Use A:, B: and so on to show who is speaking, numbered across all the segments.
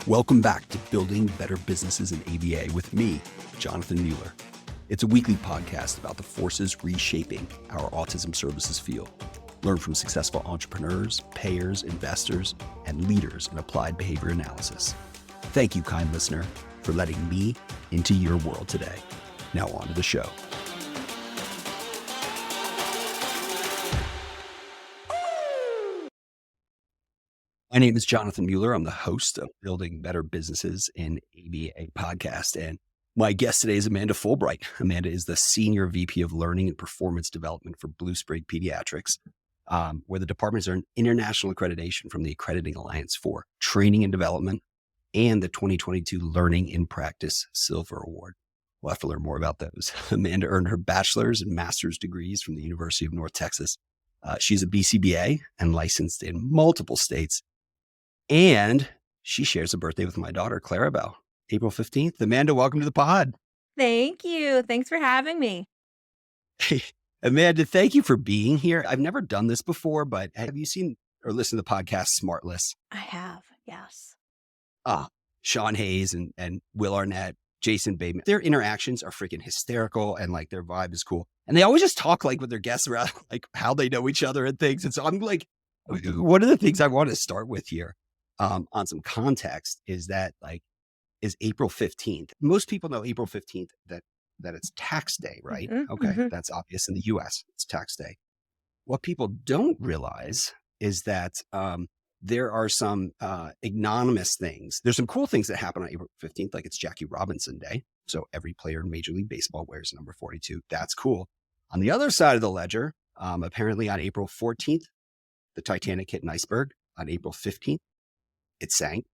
A: Welcome back to Building Better Businesses in ABA with me, Jonathan Mueller. It's a weekly podcast about the forces reshaping our autism services field. Learn from successful entrepreneurs, payers, investors, and leaders in applied behavior analysis. Thank you, kind listener, for letting me into your world today. Now on to the show. My name is Jonathan Mueller. I'm the host of Building Better Businesses in ABA podcast. And my guest today is Amanda Fullbright. Amanda is the Senior VP of Learning and Performance Development for Bluesprig Pediatrics, where the departments earn international accreditation from the Accrediting Alliance for Training and Development and the 2022 Learning in Practice Silver Award. We'll have to learn more about those. Amanda earned her bachelor's and master's degrees from the University of North Texas. She's a BCBA and licensed in multiple states. And she shares a birthday with my daughter, Clarabelle, April 15th. Amanda, welcome to the pod.
B: Thank you. Thanks for having me.
A: Hey, Amanda, thank you for being here. I've never done this before, but have you seen or listened to the podcast Smartless?
B: I have, yes.
A: Sean Hayes and Will Arnett, Jason Bateman. Their interactions are freaking hysterical and like their vibe is cool. And they always just talk like with their guests around like how they know each other and things. And so I'm like, one of the things I want to start with here on some context is April 15th. Most people know April 15th that it's tax day, right?
B: Mm-hmm,
A: Okay.
B: mm-hmm.
A: That's obvious in the US, it's tax day. What people don't realize is that there are some ignominious things. There's some cool things that happen on April 15th, like it's Jackie Robinson Day. So every player in Major League Baseball wears number 42. That's cool. On the other side of the ledger, apparently on April 14th, the Titanic hit an iceberg. On April 15th, it sank.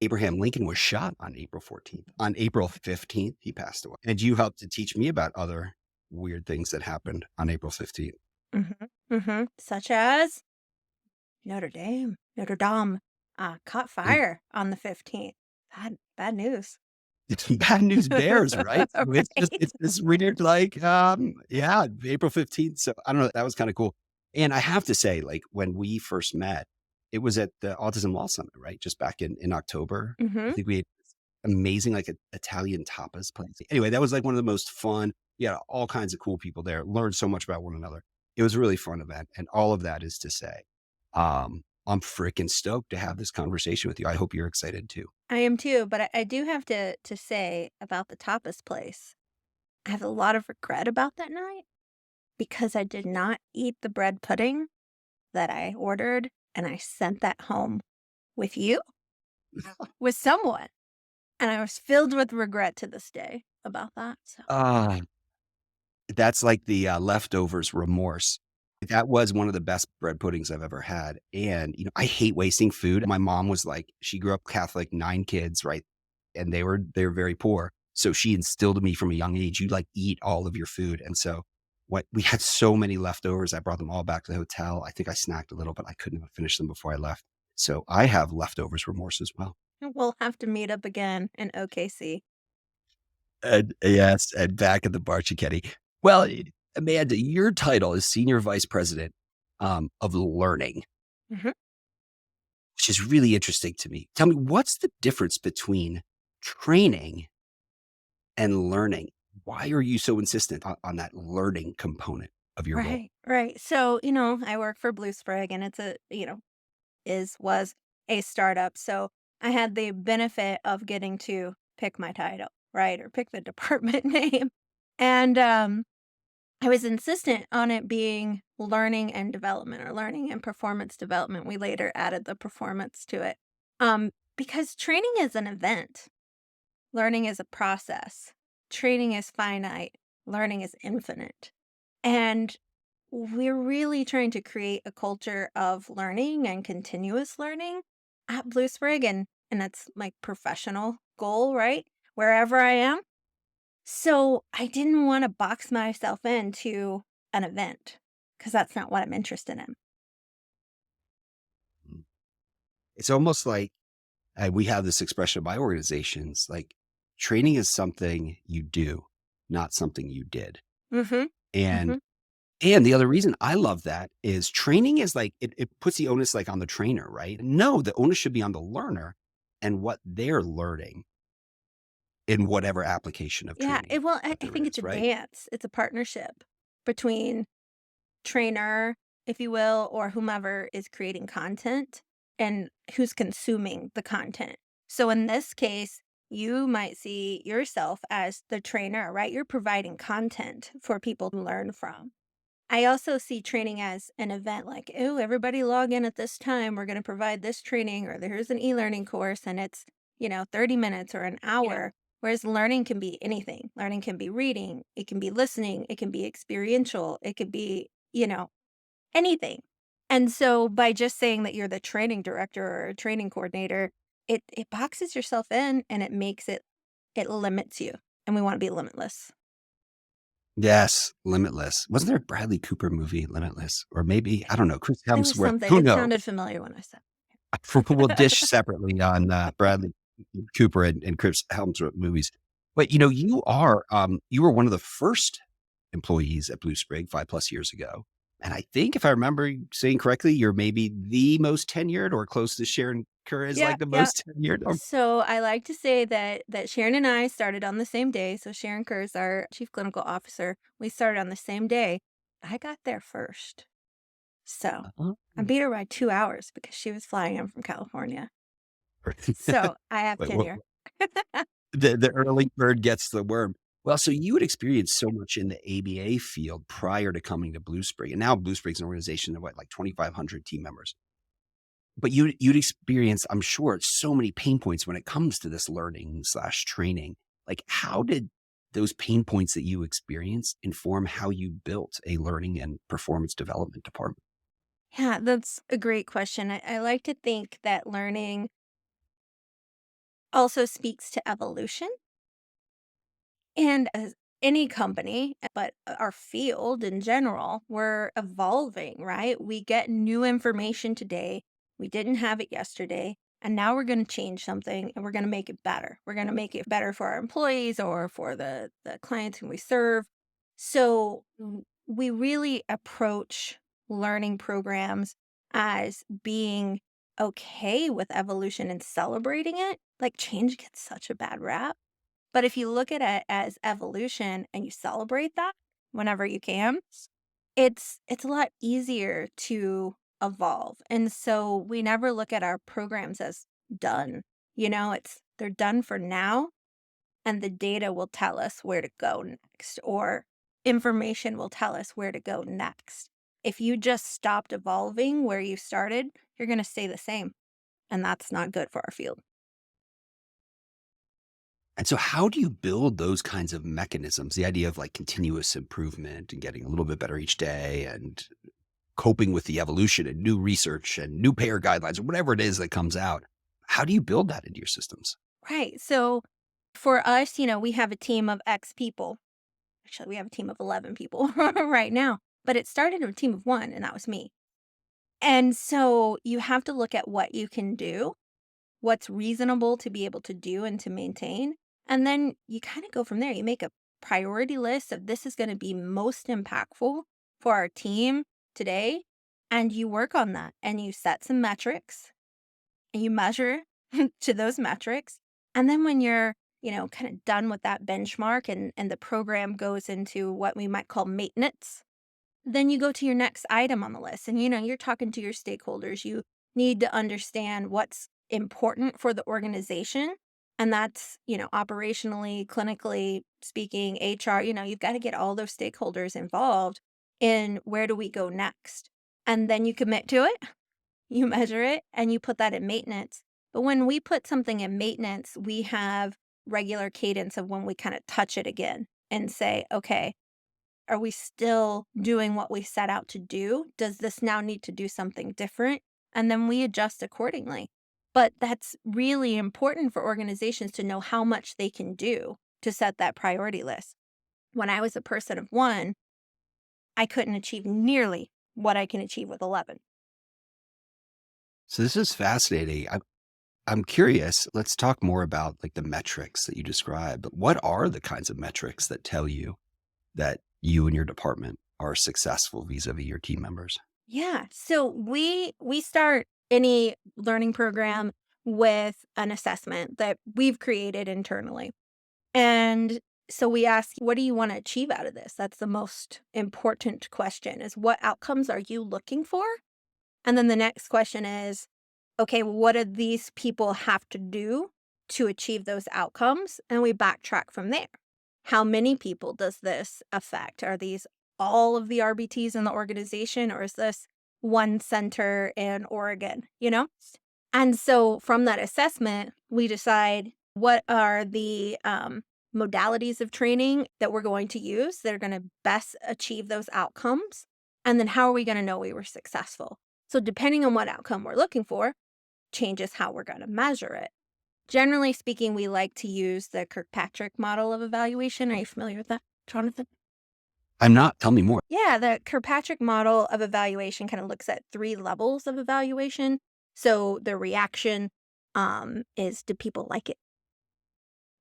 A: Abraham Lincoln was shot on April 14th. On April 15th, he passed away. And you helped to teach me about other weird things that happened on April 15th.
B: Mm-hmm, mm-hmm. Such as Notre Dame caught fire on the 15th. Bad news.
A: It's bad news bears, right?
B: Right.
A: It's this weird, April 15th. So I don't know. That was kind of cool. And I have to say, like when we first met, it was at the Autism Law Summit, right? Just back in October.
B: Mm-hmm.
A: I think we had amazing, like an Italian tapas place. Anyway, that was like one of the most fun. Yeah, all kinds of cool people there. Learned so much about one another. It was a really fun event. And all of that is to say, I'm freaking stoked to have this conversation with you. I hope you're excited too.
B: I am too, but I do have to say about the tapas place. I have a lot of regret about that night because I did not eat the bread pudding that I ordered, and I sent that home with you, with someone. And I was filled with regret to this day about that. So.
A: That's like the leftovers remorse. That was one of the best bread puddings I've ever had. And, I hate wasting food. My mom was like, she grew up Catholic, 9 kids, right? And they were very poor. So she instilled in me from a young age, you like eat all of your food. And so we had so many leftovers. I brought them all back to the hotel. I think I snacked a little, but I couldn't even finish them before I left. So I have leftovers remorse as well.
B: We'll have to meet up again in OKC.
A: And yes, and back at the Bar Cicchetti. Well, Amanda, your title is Senior Vice President of Learning,
B: Mm-hmm.
A: which is really interesting to me. Tell me, what's the difference between training and learning? Why are you so insistent on that learning component of your role?
B: Right. So, I work for Bluesprig, and it's was a startup. So I had the benefit of getting to pick my title, right? Or pick the department name. And I was insistent on it being learning and development, or learning and performance development. We later added the performance to it. Because training is an event. Learning is a process. Training is finite. Learning is infinite. And we're really trying to create a culture of learning and continuous learning at Bluesprig, and that's my professional goal, right? Wherever I am. So I didn't want to box myself into an event because that's not what I'm interested in.
A: It's almost like we have this expression by organizations, like training is something you do, not something you did.
B: Mm-hmm.
A: And
B: Mm-hmm.
A: And the other reason I love that is training is like, it puts the onus like on the trainer, right? No, the onus should be on the learner. and what they're learning in whatever application of
B: Yeah,
A: training
B: I
A: that there
B: think it's
A: is,
B: a
A: right?
B: dance. It's a partnership between trainer, if you will, or whomever is creating content and who's consuming the content. So in this case, you might see yourself as the trainer, right? You're providing content for people to learn from. I also see training as an event like, oh, everybody log in at this time. We're going to provide this training, or there's an e learning course and it's, 30 minutes or an hour. Whereas learning can be anything. Learning can be reading, it can be listening, it can be experiential, it could be, anything. And so by just saying that you're the training director or a training coordinator, it boxes yourself in and it limits you. And we want to be limitless.
A: Yes, Limitless. Wasn't there a Bradley Cooper movie, Limitless? Or maybe, I don't know, Chris
B: There was
A: Hemsworth,
B: something.
A: who
B: It
A: knows?
B: sounded familiar when I said.
A: We'll dish separately on, Bradley Cooper and Chris Hemsworth movies. But, you were one of the first employees at Bluesprig 5 plus years ago. And I think if I remember saying correctly, you're maybe the most tenured or close to Sharon Kerr is
B: Yeah,
A: like the
B: yeah.
A: most tenured.
B: So I like to say that Sharon and I started on the same day. So Sharon Kerr is our chief clinical officer. We started on the same day. I got there first. So
A: Uh-huh.
B: I beat her by 2 hours because she was flying in from California. So I have
A: Wait,
B: tenure.
A: the early bird gets the worm. Well, so you had experienced so much in the ABA field prior to coming to Bluesprig, and now Bluesprig's an organization of what, like 2,500 team members. But you'd experienced, I'm sure, so many pain points when it comes to this learning slash training. Like, how did those pain points that you experienced inform how you built a learning and performance development department?
B: Yeah, that's a great question. I like to think that learning also speaks to evolution. And as any company, but our field in general, we're evolving, right? We get new information today. We didn't have it yesterday. And now we're going to change something and we're going to make it better. We're going to make it better for our employees or for the clients who we serve. So we really approach learning programs as being okay with evolution and celebrating it. Like change gets such a bad rap, but if you look at it as evolution and you celebrate that whenever you can, it's a lot easier to evolve. And so we never look at our programs as done. It's they're done for now and the data will tell us where to go next or information will tell us where to go next. If you just stopped evolving where you started, you're going to stay the same, and that's not good for our field.
A: And so how do you build those kinds of mechanisms? The idea of like continuous improvement and getting a little bit better each day and coping with the evolution and new research and new payer guidelines or whatever it is that comes out. How do you build that into your systems?
B: Right. So for us, we have a team of X people. Actually, we have a team of 11 people right now, but it started in a team of one, and that was me. And so you have to look at what you can do, what's reasonable to be able to do and to maintain. And then you kind of go from there. You make a priority list of this is going to be most impactful for our team today. And you work on that and you set some metrics and you measure to those metrics. And then when you're, kind of done with that benchmark and the program goes into what we might call maintenance, then you go to your next item on the list. And, you're talking to your stakeholders. You need to understand what's important for the organization. And that's, operationally, clinically speaking, HR, you've got to get all those stakeholders involved in where do we go next. And then you commit to it, you measure it, and you put that in maintenance. But when we put something in maintenance, we have regular cadence of when we kind of touch it again and say, okay, are we still doing what we set out to do? Does this now need to do something different? And then we adjust accordingly. But that's really important for organizations to know how much they can do to set that priority list. When I was a person of one, I couldn't achieve nearly what I can achieve with 11.
A: So this is fascinating. I'm curious. Let's talk more about like the metrics that you described. What are the kinds of metrics that tell you that you and your department are successful vis-a-vis your team members?
B: Yeah. So we start any learning program with an assessment that we've created internally. And so we ask, what do you want to achieve out of this? That's the most important question is what outcomes are you looking for? And then the next question is, okay, what do these people have to do to achieve those outcomes? And we backtrack from there. How many people does this affect? Are these all of the RBTs in the organization, or is this one center in Oregon, you know? And so from that assessment, we decide what are the modalities of training that we're going to use that are going to best achieve those outcomes. And then how are we going to know we were successful? So, depending on what outcome we're looking for, changes how we're going to measure it. Generally speaking, we like to use the Kirkpatrick model of evaluation. Are you familiar with that, Jonathan?
A: I'm not. Tell me more.
B: Yeah, the Kirkpatrick model of evaluation kind of looks at three levels of evaluation. So the reaction is, do people like it?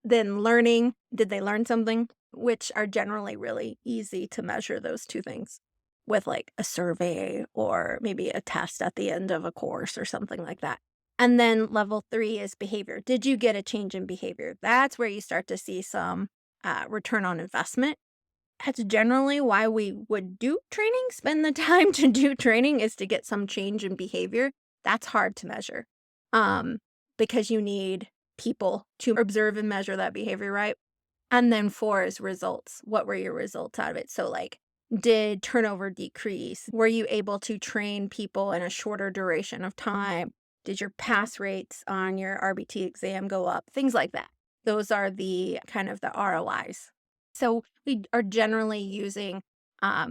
B: Then learning, did they learn something? Which are generally really easy to measure those two things with like a survey or maybe a test at the end of a course or something like that. And then level three is behavior. Did you get a change in behavior? That's where you start to see some return on investment. That's generally why we would do training, spend the time to do training is to get some change in behavior. That's hard to measure, um, because you need people to observe and measure that behavior, right? And then four is results. What were your results out of it? So, like, did turnover decrease? Were you able to train people in a shorter duration of time? Did your pass rates on your RBT exam go up? Things like that. Those are the kind of the ROIs. So we are generally using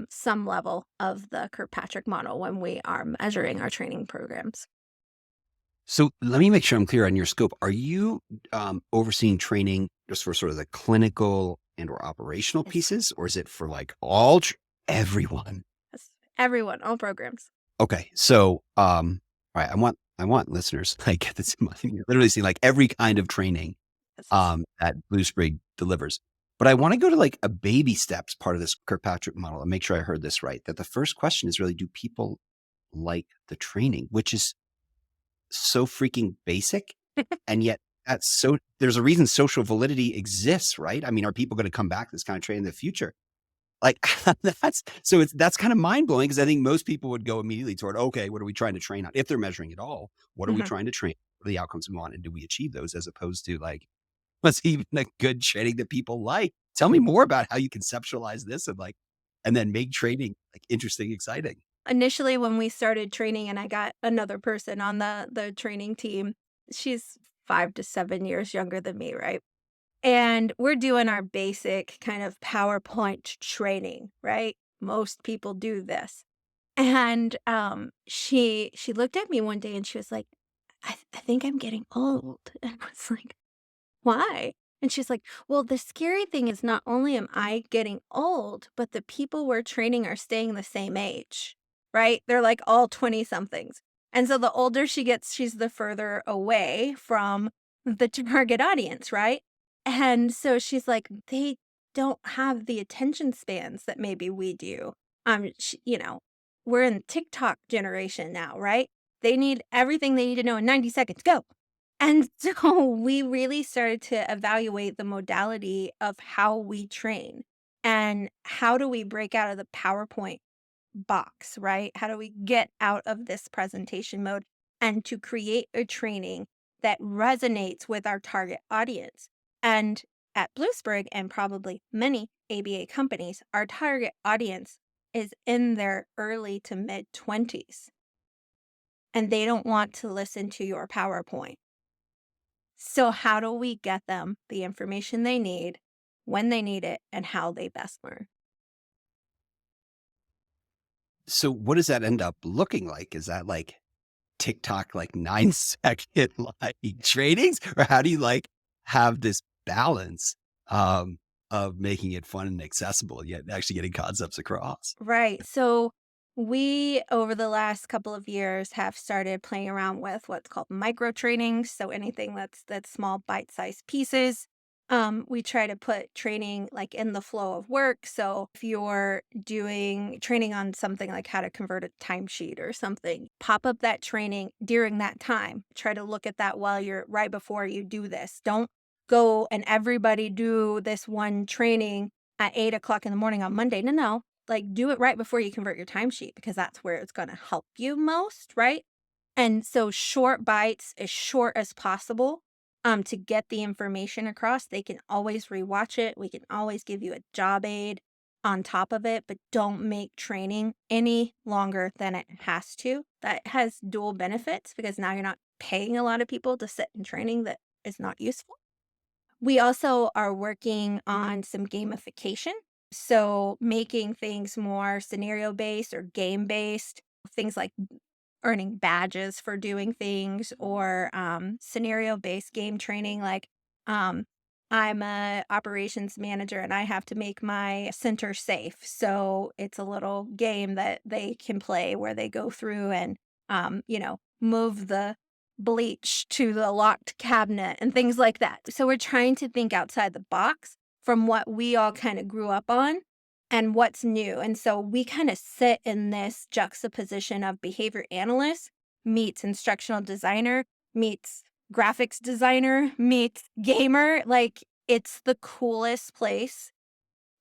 B: some level of the Kirkpatrick model when we are measuring our training programs.
A: So let me make sure I'm clear on your scope. Are you overseeing training just for sort of the clinical and or operational
B: Yes.
A: pieces, or is it for like all everyone?
B: Yes. Everyone, all programs.
A: Okay, so all right, I want listeners like get this in mind. You're literally seeing like every kind of training
B: Yes.
A: that Bluesprig delivers. But I want to go to like a baby steps part of this Kirkpatrick model and make sure I heard this right. That the first question is really, do people like the training, which is so freaking basic, and yet that's so there's a reason social validity exists, right? I mean, are people going to come back to this kind of training in the future? Like that's kind of mind blowing because I think most people would go immediately toward, okay, what are we trying to train on? If they're measuring at all, what are we
B: Mhm.
A: trying to train? What are the outcomes we want? And do we achieve those as opposed to like, what's even a good training that people like? Tell me more about how you conceptualize this and like, and then make training like interesting, exciting.
B: Initially, when we started training and I got another person on the training team, she's 5 to 7 years younger than me, right? And we're doing our basic kind of PowerPoint training, right? Most people do this. And she looked at me one day and she was like, I think I'm getting old. And I was like, why? And she's like, well, the scary thing is not only am I getting old, but the people we're training are staying the same age, right? They're like all 20 somethings. And so the older she gets, she's the further away from the target audience, right? And so she's like, they don't have the attention spans that maybe we do. We're in TikTok generation now, right? They need everything they need to know in 90 seconds. Go. And so we really started to evaluate the modality of how we train and how do we break out of the PowerPoint box, right? How do we get out of this presentation mode and to create a training that resonates with our target audience? And at Bluesprig and probably many ABA companies, our target audience is in their early to mid 20s and they don't want to listen to your PowerPoint. So, how do we get them the information they need, when they need it, and how they best learn?
A: So what does that end up looking like? Is that like TikTok, like 9 second like trainings? Or how do you like have this balance of making it fun and accessible, yet actually getting concepts across?
B: Right. So, we, over the last couple of years, have started playing around with what's called micro trainings. So, anything that's small bite sized pieces. We try to put training like in the flow of work. So if you're doing training on something like how to convert a timesheet or something, pop up that training during that time. Try to look at that while you're right before you do this. Don't go and everybody do this one training at 8 o'clock in the morning on Monday. No, no. Like do it right before you convert your timesheet because that's where it's going to help you most, right? And so short bites, as short as possible, to get the information across. They can always rewatch it. We can always give you a job aid on top of it, but don't make training any longer than it has to. That has dual benefits because now you're not paying a lot of people to sit in training that is not useful. We also are working on some gamification. So making things more scenario based or game based, things like earning badges for doing things or scenario-based game training like um, I'm a operations manager and I have to make my center safe. So it's a little game that they can play where they go through and move the bleach to the locked cabinet and things like that. So we're trying to think outside the box from what we all kind of grew up on and what's new. And so we kind of sit in this juxtaposition of behavior analyst meets instructional designer meets graphics designer meets gamer. Like it's the coolest place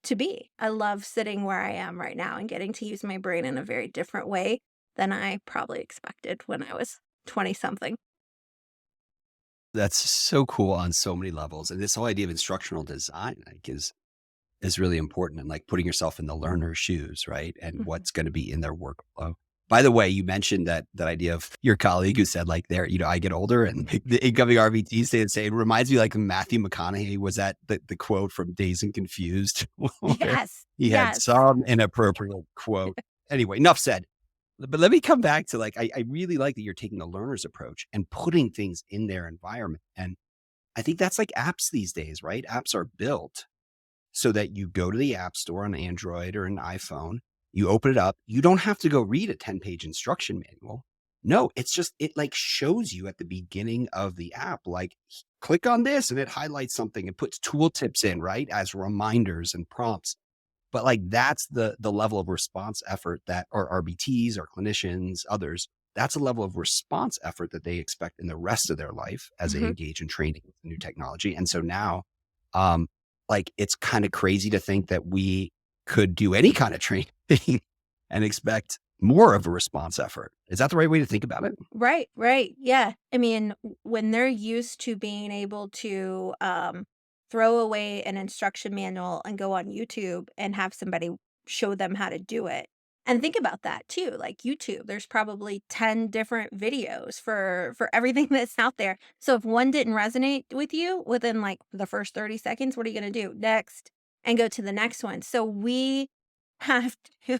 B: to be. I love sitting where I am right now and getting to use my brain in a very different way than I probably expected when I was 20 something.
A: That's so cool on so many levels. And this whole idea of instructional design, like, is really important and like putting yourself in the learner's shoes, right? And
B: Mhm.
A: what's going to be in their workflow. By the way, you mentioned that idea of your colleague who said like there, I get older and the incoming RVTs stay the same. It reminds me like Matthew McConaughey was that the quote from Dazed and Confused where
B: Yes.
A: he had
B: Yes.
A: some inappropriate quote. Anyway, enough said. But let me come back to like, I really like that you're taking a learner's approach and putting things in their environment. And I think that's like apps these days, right? Apps are built so that you go to the app store on Android or an iPhone, you open it up, you don't have to go read a 10-page instruction manual. No, it's just it like shows you at the beginning of the app, like click on this and it highlights something and puts tooltips in, right? As reminders and prompts. But like that's the level of response effort that our RBTs, our clinicians, others, that's a level of response effort that they expect in the rest of their life as they
B: Mhm.
A: engage in training with new technology. And so now, um, like it's kind of crazy to think that we could do any kind of training and expect more of a response effort. Is that the right way to think about it?
B: Right, right. Yeah. I mean, when they're used to being able to throw away an instruction manual and go on YouTube and have somebody show them how to do it. And think about that too. Like YouTube, there's probably 10 different videos for everything that's out there. So if one didn't resonate with you within like the first 30 seconds, what are you going to do? Next and go to the next one. So we have to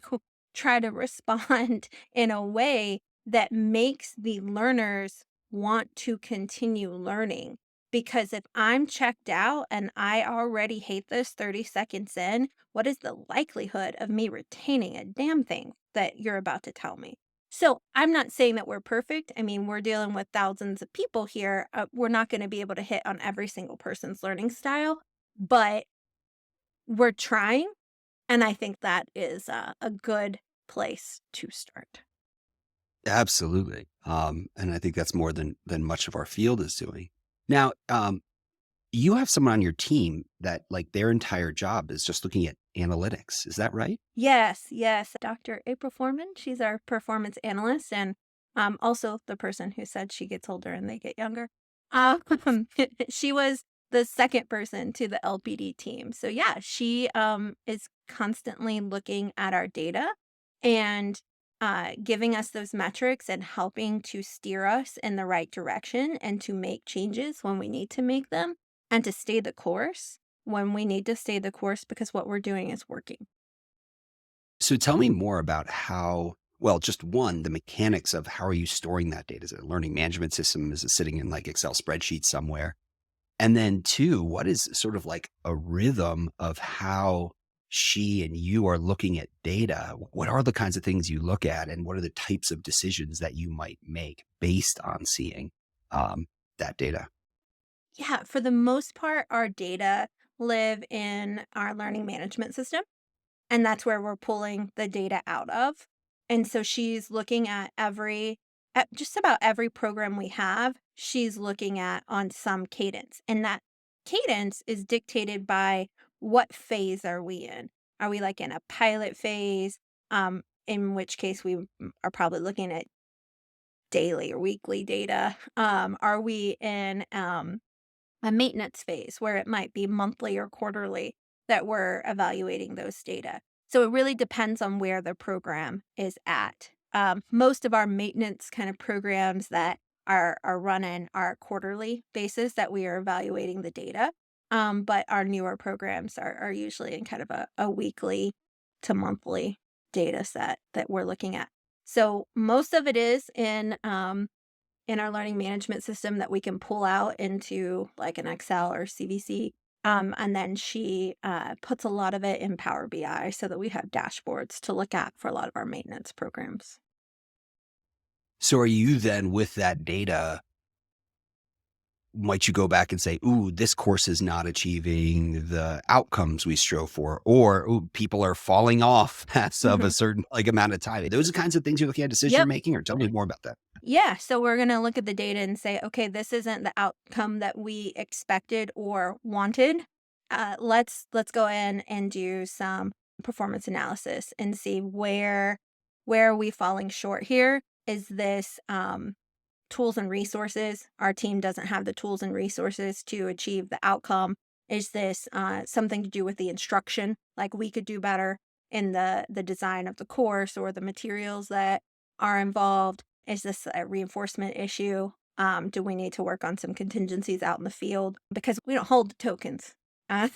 B: try to respond in a way that makes the learners want to continue learning. Because if I'm checked out and I already hate this 30 seconds in, what is the likelihood of me retaining a damn thing that you're about to tell me? So I'm not saying that we're perfect. I mean, we're dealing with thousands of people here. We're not going to be able to hit on every single person's learning style, but we're trying. And I think that is a good place to start.
A: Absolutely. And I think that's more than much of our field is doing. Now, you have someone on your team that like their entire job is just looking at analytics. Is that right?
B: Yes, yes. Dr. April Foreman, she's our performance analyst and also the person who said she gets older and they get younger. Um, she was the second person to the LPD team. So yeah, she is constantly looking at our data and giving us those metrics and helping to steer us in the right direction and to make changes when we need to make them and to stay the course when we need to stay the course because what we're doing is working.
A: So tell me more about how, well, just one, the mechanics of how are you storing that data? Is it a learning management system? Is it sitting in like Excel spreadsheets somewhere? And then two, what is sort of like a rhythm of how she and you are looking at data? What are the kinds of things you look at and what are the types of decisions that you might make based on seeing um, that data?
B: Yeah, for the most part, our data live in our learning management system, and that's where we're pulling the data out of. And so she's looking at just about every program we have, she's looking at on some cadence. And that cadence is dictated by what phase are we in? Are we like in a pilot phase? In which case are probably looking at daily or weekly data. Are we in a maintenance phase where it might be monthly or quarterly that we're evaluating those data. So it really depends on where the program is at. Most of our maintenance kind of programs that are running are quarterly basis that we are evaluating the data. But our newer programs are usually in kind of a weekly to monthly data set that we're looking at. So most of it is in our learning management system that we can pull out into like an Excel or CVC. And then she puts a lot of it in Power BI so that we have dashboards to look at for a lot of our maintenance programs.
A: So are you then with that data, might you go back and say, "Ooh, this course is not achieving the outcomes we strove for," or, "Ooh, people are falling off as of a
B: Mhm.
A: certain, like, amount of time." Those are kinds of things you're looking at decision
B: Yep.
A: making, or tell me more about that.
B: Yeah. So we're going to look at the data and say, okay, this isn't the outcome that we expected or wanted. Let's go in and do some performance analysis and see where are we falling short here. Is this tools and resources? Our team doesn't have the tools and resources to achieve the outcome. Is this something to do with the instruction? Like we could do better in the design of the course or the materials that are involved? Is this a reinforcement issue? Do we need to work on some contingencies out in the field? Because we don't hold the tokens on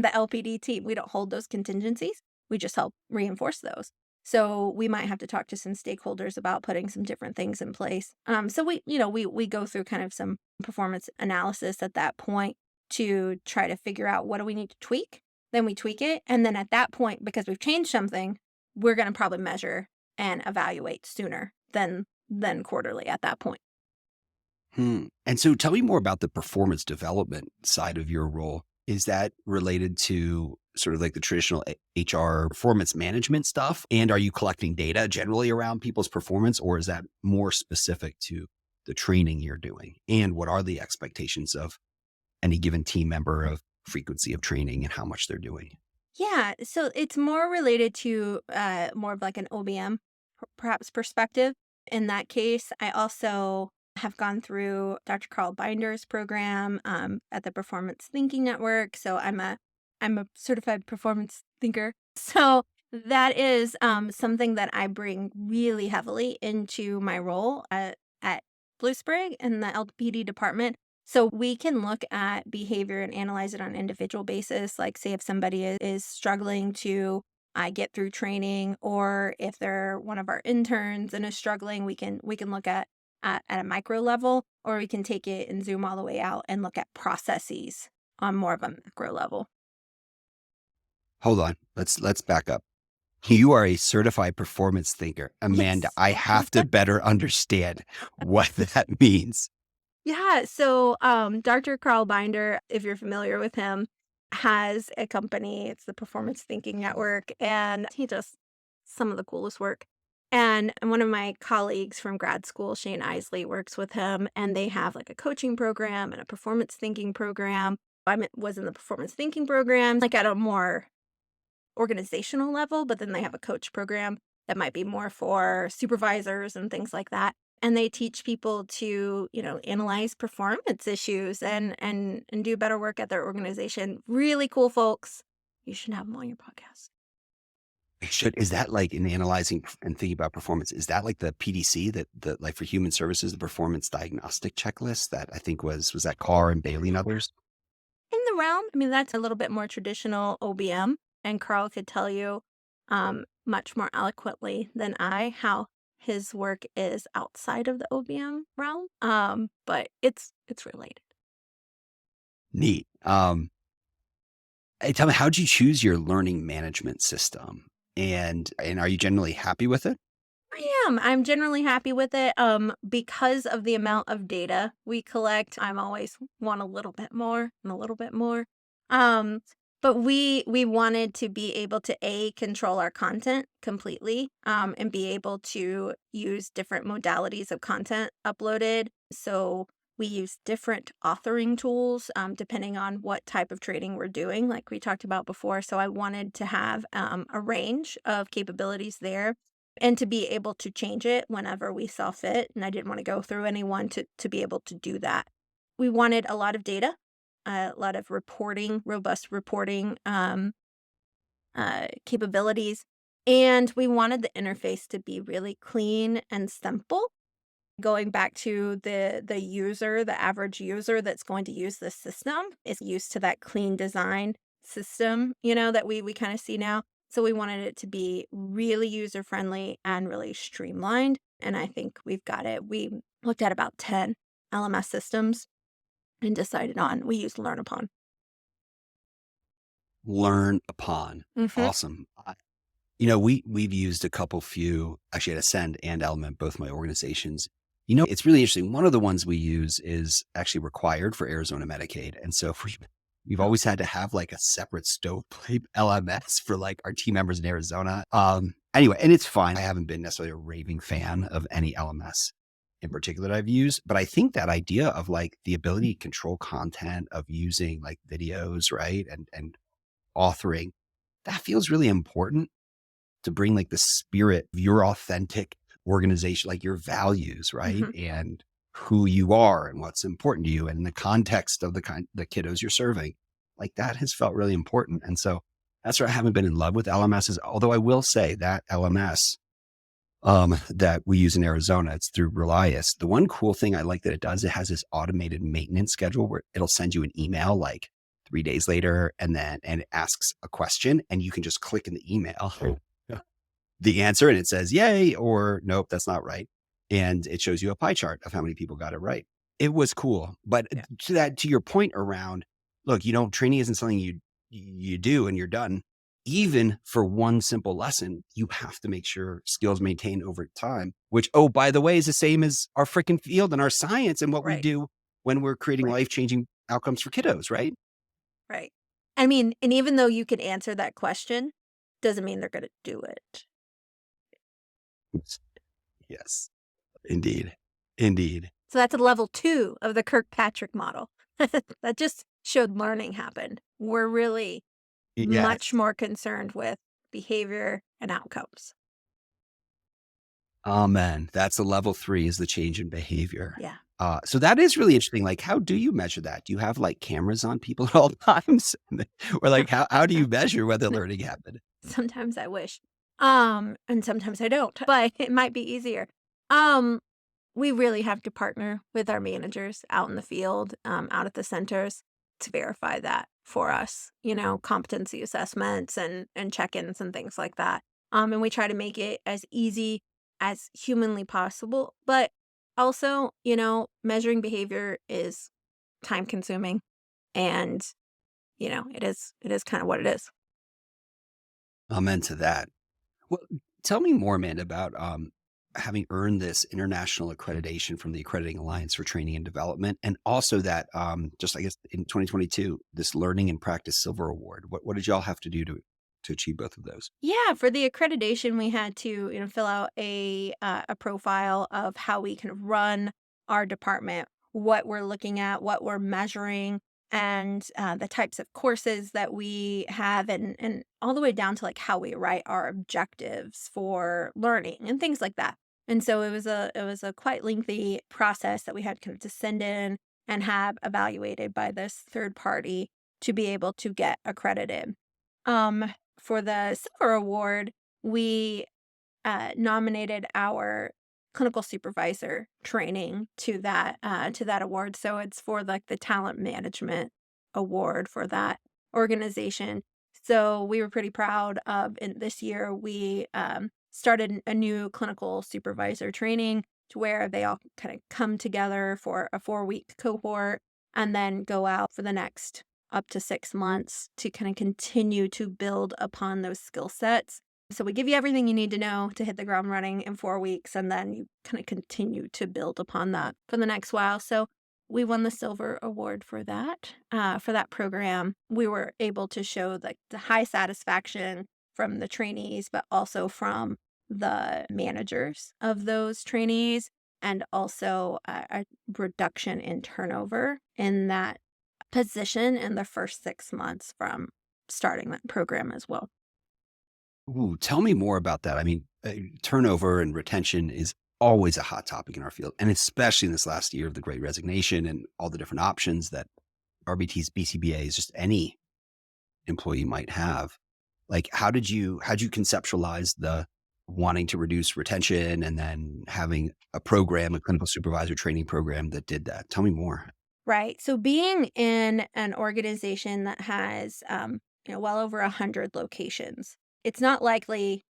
B: the LPD team. We don't hold those contingencies. We just help reinforce those. So we might have to talk to some stakeholders about putting some different things in place. So we go through kind of some performance analysis at that point to try to figure out what do we need to tweak. Then we tweak it, and then at that point, because we've changed something, we're going to probably measure and evaluate sooner than quarterly at that point.
A: Hmm. And so tell me more about the performance development side of your role. Is that related to sort of like the traditional HR performance management stuff? And are you collecting data generally around people's performance, or is that more specific to the training you're doing? And what are the expectations of any given team member of frequency of training and how much they're doing?
B: Yeah, so it's more related to more of like an OBM perhaps perspective. In that case, I also have gone through Dr. Carl Binder's program at the Performance Thinking Network. So I'm a certified performance thinker. So that is something that I bring really heavily into my role at Bluesprig in the LPD department. So we can look at behavior and analyze it on an individual basis. Like, say, if somebody is struggling to get through training, or if they're one of our interns and is struggling, we can look at a micro level, or we can take it and zoom all the way out and look at processes on more of a macro level.
A: Hold on. Let's back up. You are a certified performance thinker. Amanda,
B: Yes.
A: I have to better understand what that means.
B: Yeah, so, Dr. Carl Binder, if you're familiar with him, has a company, it's the Performance Thinking Network, and he does some of the coolest work. And one of my colleagues from grad school, Shane Isley, works with him, and they have, like, a coaching program and a performance thinking program. Was in the performance thinking program, like, at a more organizational level, but then they have a coach program that might be more for supervisors and things like that. And they teach people to, analyze performance issues and do better work at their organization. Really cool folks. You should have them on your podcast.
A: Is that like in analyzing and thinking about performance, is that like the PDC that the like for human services, the performance diagnostic checklist that I think was that Carr and Bailey and others?
B: In the realm, I mean, that's a little bit more traditional OBM, and Carl could tell you much more eloquently than I how his work is outside of the OBM realm. But it's related.
A: Neat. Hey, tell me, how'd you choose your learning management system? And are you generally happy with it?
B: I am. I'm generally happy with it. Because of the amount of data we collect, I'm always want a little bit more and a little bit more. Um, but we wanted to be able to control our content completely, and be able to use different modalities of content uploaded. So we use different authoring tools, depending on what type of trading we're doing, like we talked about before. So I wanted to have a range of capabilities there and to be able to change it whenever we saw fit, and I didn't wanna go through anyone to be able to do that. We wanted a lot of data, a lot of reporting, robust reporting, capabilities, and we wanted the interface to be really clean and simple. Going back to the user, the average user that's going to use this system is used to that clean design system, that we kinda see now. So we wanted it to be really user-friendly and really streamlined, and I think we've got it. We looked at about 10 LMS systems and decided on we used Learn Upon.
A: Learn upon.
B: Mhm.
A: Awesome. We've used a couple few actually at Ascend and Element, both my organizations. It's really interesting. One of the ones we use is actually required for Arizona Medicaid. And so we've
B: Oh,
A: always had to have like a separate stovepipe LMS for like our team members in Arizona. Anyway, and it's fine. I haven't been necessarily a raving fan of any LMS in particular that I've used, but I think that idea of like the ability to control content of using like videos, right? And authoring, that feels really important to bring like the spirit of your authentic organization, like your values, right?
B: mhm.
A: And who you are and what's important to you and the context of the kiddos you're serving. Like that has felt really important. And so that's where I haven't been in love with LMSs. Although I will say that LMS that we use in Arizona, it's through Relias. The one cool thing I like that it does, it has this automated maintenance schedule where it'll send you an email like 3 days later and it asks a question and you can just click in the email the answer and it says yay or nope, that's not right. And it shows you a pie chart of how many people got it right. It was cool. But
B: Yeah.
A: to your point around, look, training isn't something you do and you're done. Even for one simple lesson, you have to make sure skills maintain over time, which, oh, by the way, is the same as our freaking field and our science and what we
B: Right,
A: do when we're creating
B: right,
A: life-changing outcomes for kiddos, right?
B: right. I mean, and even though you can answer that question, doesn't mean they're gonna do it.
A: Yes, indeed. Indeed.
B: So that's a level 2 of the Kirkpatrick model. That just showed learning happened. We're really much
A: Yes.
B: more concerned with behavior and outcomes.
A: Amen. That's the level 3 is the change in behavior.
B: Yeah.
A: So that is really interesting. Like, how do you measure that? Do you have, like, cameras on people at all times? Or, like, how do you measure whether learning happened?
B: Sometimes I wish. And sometimes I don't, but it might be easier. Um, we really have to partner with our managers out in the field, out at the centers to verify that for us, competency assessments and check-ins and things like that. And we try to make it as easy as humanly possible, but also, measuring behavior is time consuming and, it is kind of what it is.
A: Amen to that. Well, tell me more, man, about, having earned this international accreditation from the Accrediting Alliance for Training and Development, and also that, just I guess in 2022, this Learning and Practice Silver Award. What did y'all have to do to achieve both of those?
B: Yeah, for the accreditation, we had to, fill out a profile of how we kind of run our department, what we're looking at, what we're measuring, and the types of courses that we have, and all the way down to like how we write our objectives for learning and things like that. And so it was a quite lengthy process that we had kind of to send in and have evaluated by this third party to be able to get accredited. For the Silver Award, we nominated our clinical supervisor training to that award. So it's for like the talent management award for that organization. So we were pretty proud of in this year we started a new clinical supervisor training to where they all kind of come together for a 4-week cohort and then go out for the next up to 6 months to kind of continue to build upon those skill sets So we give you everything you need to know to hit the ground running in 4 weeks, and then you kind of continue to build upon that for the next while. So we won the silver award for that program. We were able to show like the high satisfaction from the trainees, but also from the managers of those trainees, and also a reduction in turnover in that position in the first 6 months from starting that program as well.
A: Ooh, tell me more about that. I mean, turnover and retention is always a hot topic in our field, and especially in this last year of the Great Resignation and all the different options that RBTs, BCBAs, just any employee might have. Like, how'd you conceptualize the wanting to reduce retention and then having a program, a clinical supervisor training program that did that? Tell me more.
B: Right. So being in an organization that has, well over 100 locations, it's not likely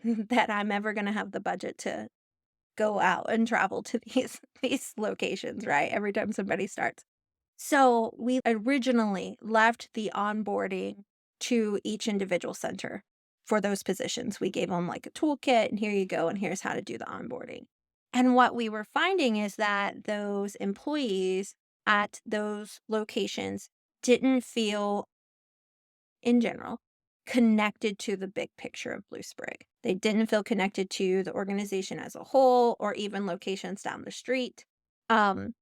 B: that I'm ever going to have the budget to go out and travel to these locations, right? Every time somebody starts. So we originally left the onboarding to each individual center for those positions. We gave them like a toolkit, and here you go, and here's how to do the onboarding. And what we were finding is that those employees at those locations didn't feel, in general, connected to the big picture of Blue Sprig. They didn't feel connected to the organization as a whole or even locations down the street. Um,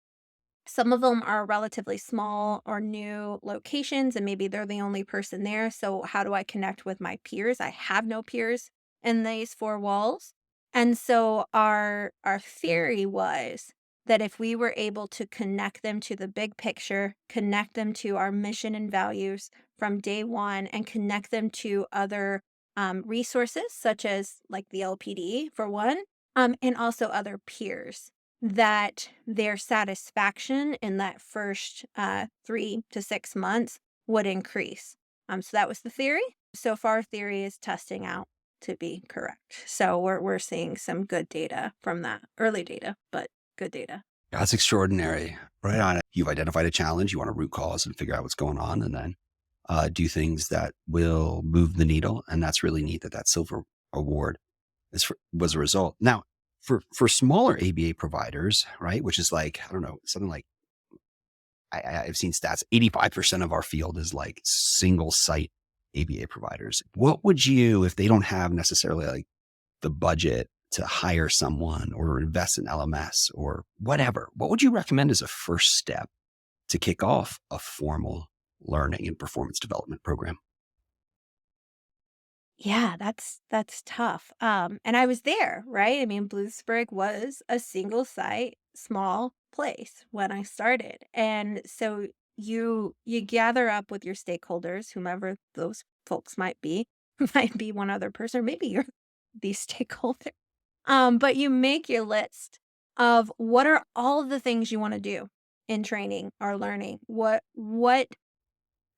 B: some of them are relatively small or new locations, and maybe they're the only person there. So, how do I connect with my peers? I have no peers in these four walls. And so, our theory was that if we were able to connect them to the big picture, connect them to our mission and values from day one, and connect them to other resources, such as like the LPD, for one, and also other peers, that their satisfaction in that first 3 to 6 months would increase. So that was the theory. So far, theory is testing out to be correct. So we're seeing some good data from that, early data, but good data.
A: That's extraordinary. Right on. You've identified a challenge. You want to root cause and figure out what's going on, and then do things that will move the needle. And that's really neat that that silver award was a result. Now, for smaller ABA providers, right, which is like, I don't know, something like I've seen stats, 85% of our field is like single site ABA providers. What would you, if they don't have necessarily like the budget to hire someone or invest in LMS or whatever, what would you recommend as a first step to kick off a formal learning and performance development program?
B: Yeah, that's tough. And I was there, right? I mean, Bluesprig was a single site, small place when I started. And so you gather up with your stakeholders, whomever those folks might be, might be one other person, maybe you're the stakeholder. But you make your list of what are all of the things you want to do in training or learning. What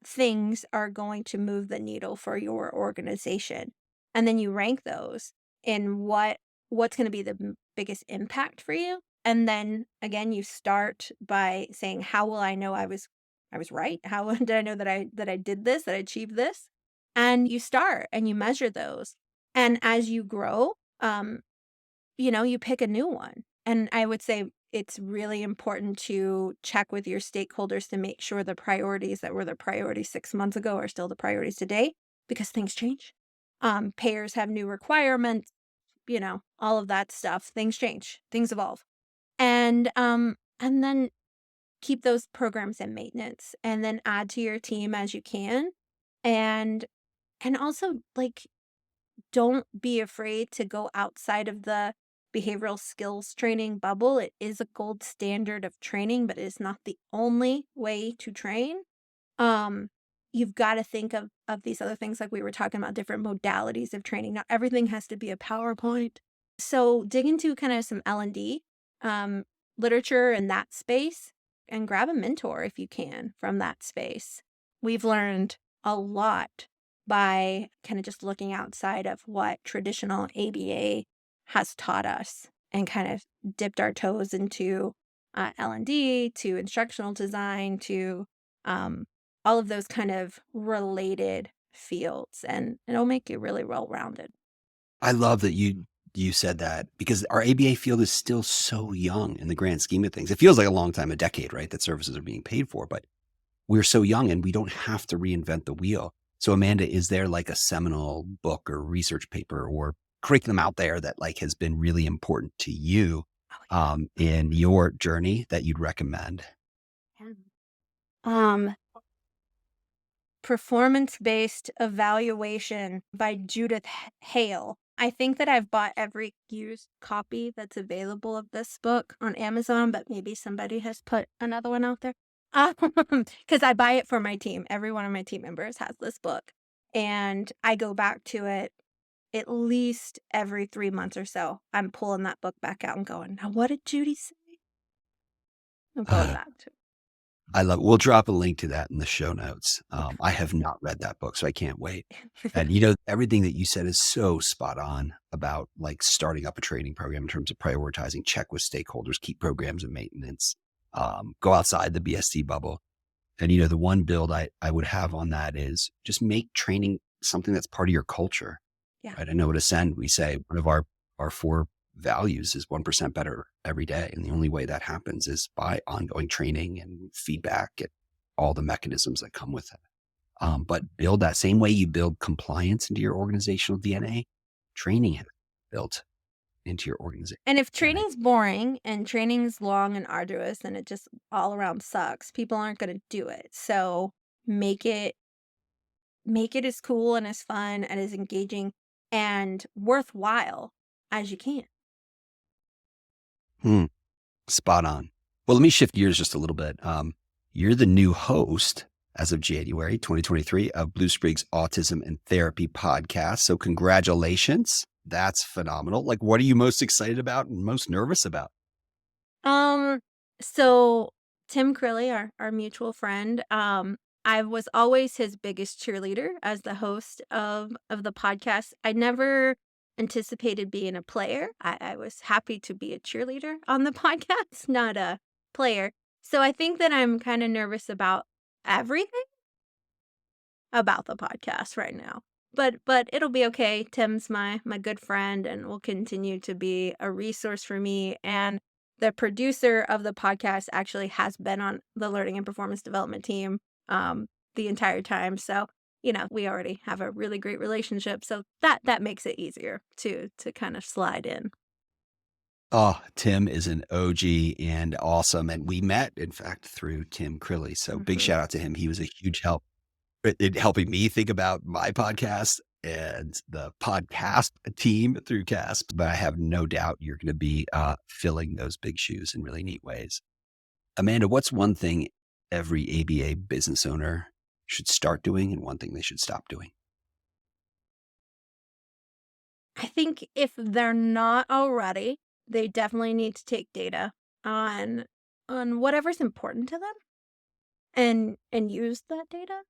B: things are going to move the needle for your organization, and then you rank those in what's going to be the biggest impact for you. And then again, you start by saying, how will I know I was right? How did I know that I did this, that I achieved this? And you start and you measure those, and as you grow, you pick a new one. And I would say it's really important to check with your stakeholders to make sure the priorities that were the priorities 6 months ago are still the priorities today, because things change. Payers have new requirements, all of that stuff. Things change, things evolve. And then keep those programs in maintenance, and then add to your team as you can. And also, like, don't be afraid to go outside of the behavioral skills training bubble. It is a gold standard of training, but it is not the only way to train. Um, you've got to think of these other things, like we were talking about different modalities of training. Not everything has to be a PowerPoint. So dig into kind of some L&D um, literature in that space, and grab a mentor if you can from that space. We've learned a lot by kind of just looking outside of what traditional ABA has taught us, and kind of dipped our toes into L&D, to instructional design, to um, all of those kind of related fields, and it'll make you really well rounded.
A: I love that you said that because our ABA field is still so young in the grand scheme of things. It feels like a long time, a decade, right? That services are being paid for, but we're so young and we don't have to reinvent the wheel. So Amanda, is there like a seminal book or research paper or curriculum out there that like has been really important to you
B: Oh,
A: in your journey that you'd recommend?
B: yeah. Performance-Based Evaluation by Judith Hale. I think that I've bought every used copy that's available of this book on Amazon, but maybe somebody has put another one out there. Because I buy it for my team. Every one of my team members has this book, and I go back to it at least every 3 months or so. I'm pulling that book back out and going, "Now what did Judy say?" I'm going back to
A: I love we'll drop a link to that in the show notes. I have not read that book, so I can't wait.
B: it.
A: And, everything that you said is so spot on about, like, starting up a training program in terms of prioritizing, check with stakeholders, keep programs in maintenance, go outside the BST bubble. And, the one build I would have on that is just make training something that's part of your culture,
B: Yeah.
A: right? I know at Ascend, we say one of our 4 values is 1% better every day. And the only way that happens is by ongoing training and feedback and all the mechanisms that come with it. But build that same way you build compliance into your organizational DNA, training it built into your organizational
B: And if
A: DNA.
B: training's boring and training's long and arduous and it just all around sucks, people aren't gonna do it. So make it make it as cool and as fun and as engaging and worthwhile as you can.
A: Hmm, spot on. Well, let me shift gears just a little bit. You're the new host as of January 2023 of Bluesprig's Autism and Therapy podcast. So congratulations. That's phenomenal. Like, what are you most excited about and most nervous about?
B: Um, so Tim Crilly, our mutual friend, I was always his biggest cheerleader as the host of the podcast. I never anticipated being a player. I was happy to be a cheerleader on the podcast, not a player. So I think that I'm kind of nervous about everything about the podcast right now. But it'll be okay. Tim's my good friend and will continue to be a resource for me, and the producer of the podcast actually has been on the learning and performance development team the entire time. So, we already have a really great relationship, so that makes it easier to kind of slide in.
A: Oh, Tim is an OG and awesome. And we met, in fact, through Tim Crilly. So big
B: Mhm.
A: shout out to him. He was a huge help in helping me think about my podcast and the podcast team through CASP. But I have no doubt you're going to be filling those big shoes in really neat ways. Amanda, what's one thing every ABA business owner should start doing and one thing they should stop doing?
B: I think if they're not already, they definitely need to take data on whatever's important to them and use that data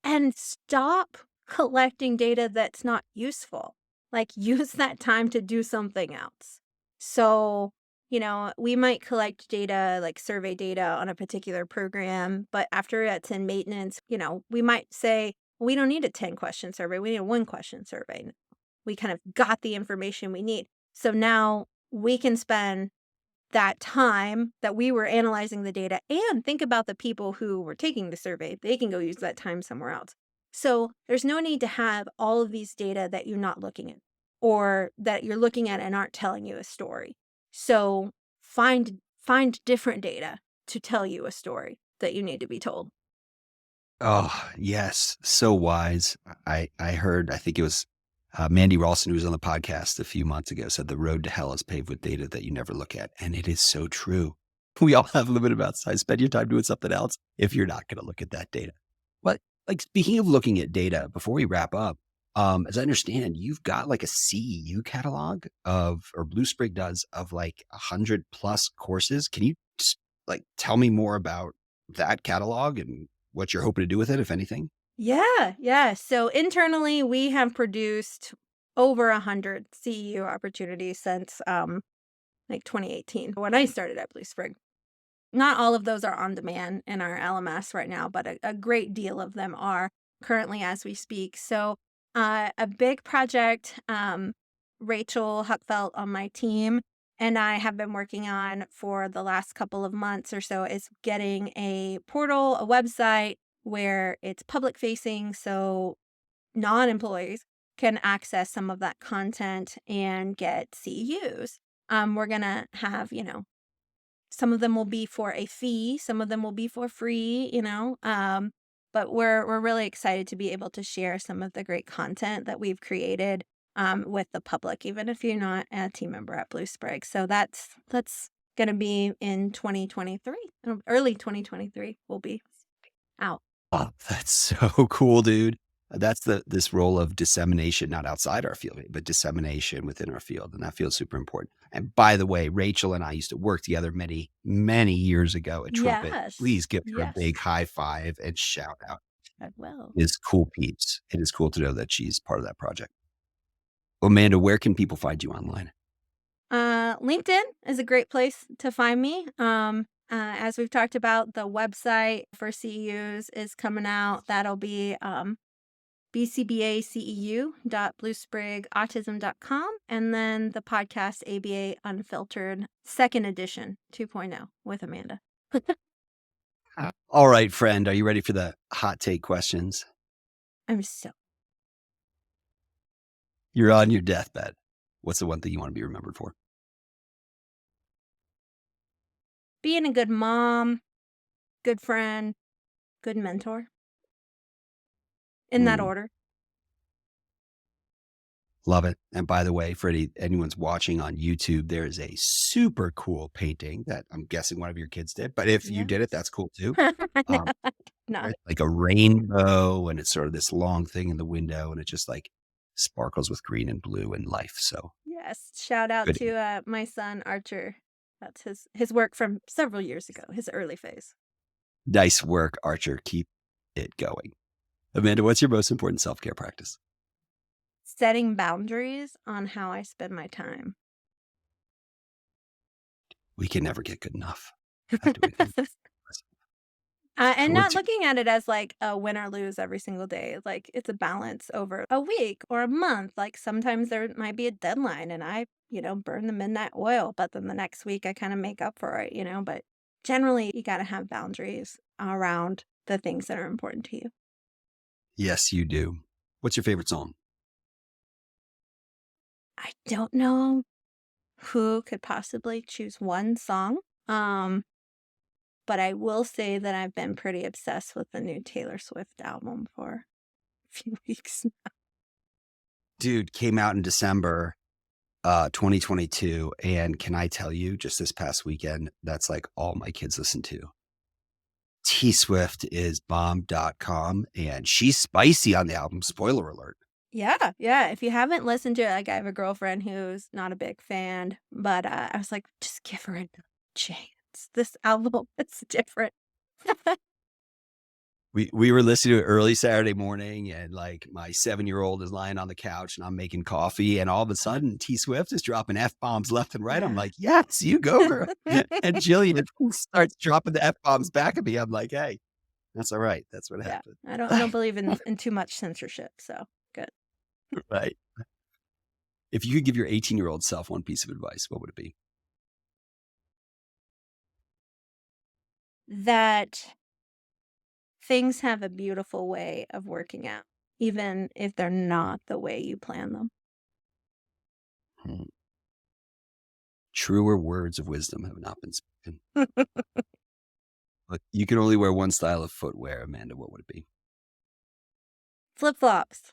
B: and stop collecting data that's not useful. Like use that time to do something else. So, we might collect data like survey data on a particular program, but after it's in maintenance, we might say, we don't need a 10 question survey. We need a 1 question survey. We kind of got the information we need. So now we can spend that time that we were analyzing the data and think about the people who were taking the survey. They can go use that time somewhere else. So there's no need to have all of these data that you're not looking at or that you're looking at and aren't telling you a story. So find different data to tell you a story that you need to be told.
A: Oh, yes. So wise. I heard, I think it was Mandy Ralston, who was on the podcast a few months ago, said the road to hell is paved with data that you never look at. And it is so true. We all have limited amounts of time. Spend your time doing something else if you're not going to look at that data. But like speaking of looking at data, before we wrap up, as I understand, you've got like a CEU catalog or Bluesprig does of like 100+ courses. Can you just like tell me more about that catalog and what you're hoping to do with it, if anything?
B: Yeah, yeah. So internally, we have produced over 100 CEU opportunities since like 2018 when I started at Bluesprig. Not all of those are on demand in our LMS right now, but a great deal of them are currently as we speak. So A big project, Rachel Huckfelt on my team and I have been working on for the last couple of months or so is getting a portal, a website where it's public facing so non-employees can access some of that content and get CEUs. We're gonna have, some of them will be for a fee, some of them will be for free, but we're really excited to be able to share some of the great content that we've created with the public, even if you're not a team member at Bluesprig. So that's going to be in 2023, early 2023. Will be out.
A: Oh, that's so cool, dude. That's this role of dissemination, not outside our field, but dissemination within our field, and that feels super important. And by the way, Rachel and I used to work together many, many years ago at Trumpet.
B: Yes,
A: Please give her a
B: yes,
A: big high five and shout out.
B: I will.
A: It is cool peeps. It is cool to know that she's part of that project. Amanda, where can people find you online?
B: LinkedIn is a great place to find me. As we've talked about, the website for CEUs is coming out. That'll be bcbaceu.bluesprigautism.com, and then the podcast ABA Unfiltered, second edition 2.0 with Amanda.
A: All right, friend. Are you ready for the hot take questions?
B: I'm so
A: You're on your deathbed. What's the one thing you want to be remembered for?
B: being a good mom, good friend, good mentor. In that
A: Mm,
B: order.
A: love it. And by the way, for anyone's watching on YouTube, there is a super cool painting that I'm guessing one of your kids did. But if you did it,
B: Yes.
A: that's cool too.
B: No,
A: Um,
B: not
A: it's like a rainbow, and it's sort of this long thing in the window, and it just like sparkles with green and blue and life. So
B: yes. Shout out
A: good.
B: to my son Archer. That's his work from several years ago, his early phase.
A: Nice work, Archer. Keep it going. Amanda, what's your most important self-care practice?
B: Setting boundaries on how I spend my time.
A: We can never get good enough at doing things.
B: And not
A: What's
B: looking at it as like a win or lose every single day. Like it's a balance over a week or a month. Like sometimes there might be a deadline and I, burn the midnight oil, but then the next week I kind of make up for it, but generally you got to have boundaries around the things that are important to you.
A: Yes, you do. What's your favorite song?
B: I don't know who could possibly choose one song. But I will say that I've been pretty obsessed with the new Taylor Swift album for a few weeks.
A: Dude, came out in December 2022. And can I tell you, just this past weekend, that's like all my kids listen to. T Swift is bomb.com and she's spicy on the album. Spoiler alert.
B: Yeah, yeah. If you haven't listened to it, like I have a girlfriend who's not a big fan, but I was like, just give her a chance. This album is different.
A: We were listening to it early Saturday morning, and like my 7-year-old is lying on the couch and I'm making coffee, and all of a sudden T Swift is dropping F bombs left and right. I'm
B: Yeah.
A: like, yes, you go, girl. And Jillian starts dropping the F bombs back at me. I'm like, hey, that's all right. That's what
B: Yeah.
A: happened.
B: I don't believe in too much censorship, so good.
A: Right. If you could give your 18-year-old self one piece of advice, what would it be?
B: That things have a beautiful way of working out, even if they're not the way you plan them.
A: Hmm. Truer words of wisdom have not been spoken. But you can only wear one style of footwear, Amanda. What would it be?
B: Flip-flops.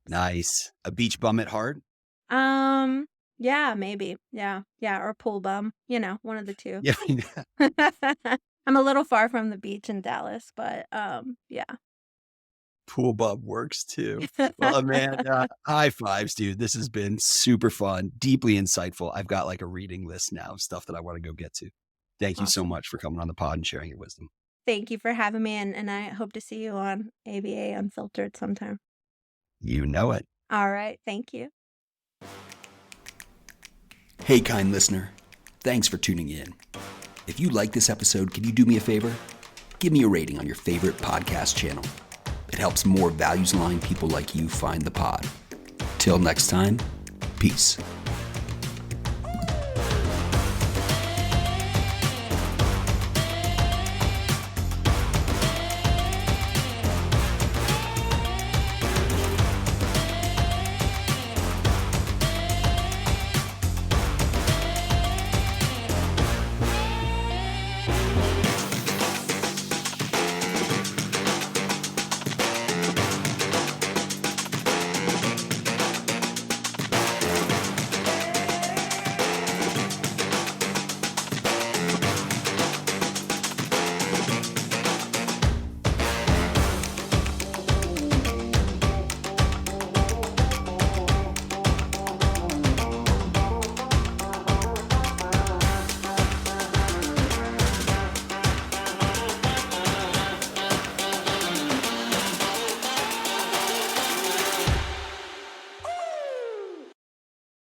A: Nice. A beach bum at heart?
B: Um, yeah, maybe. Yeah. Yeah, or pool bum, one of the two.
A: Yeah.
B: I'm a little far from the beach in Dallas, but yeah.
A: Pool bum works too. Well, Amanda, high fives, dude. This has been super fun, deeply insightful. I've got like a reading list now of stuff that I want to go get to. Thank you so
B: Awesome.
A: much for coming on the pod and sharing your wisdom.
B: Thank you for having me, and I hope to see you on ABA Unfiltered sometime.
A: You know it.
B: All right, thank you.
A: Hey, kind listener. Thanks for tuning in. If you like this episode, can you do me a favor? Give me a rating on your favorite podcast channel. It helps more values-aligned people like you find the pod. Till next time, peace.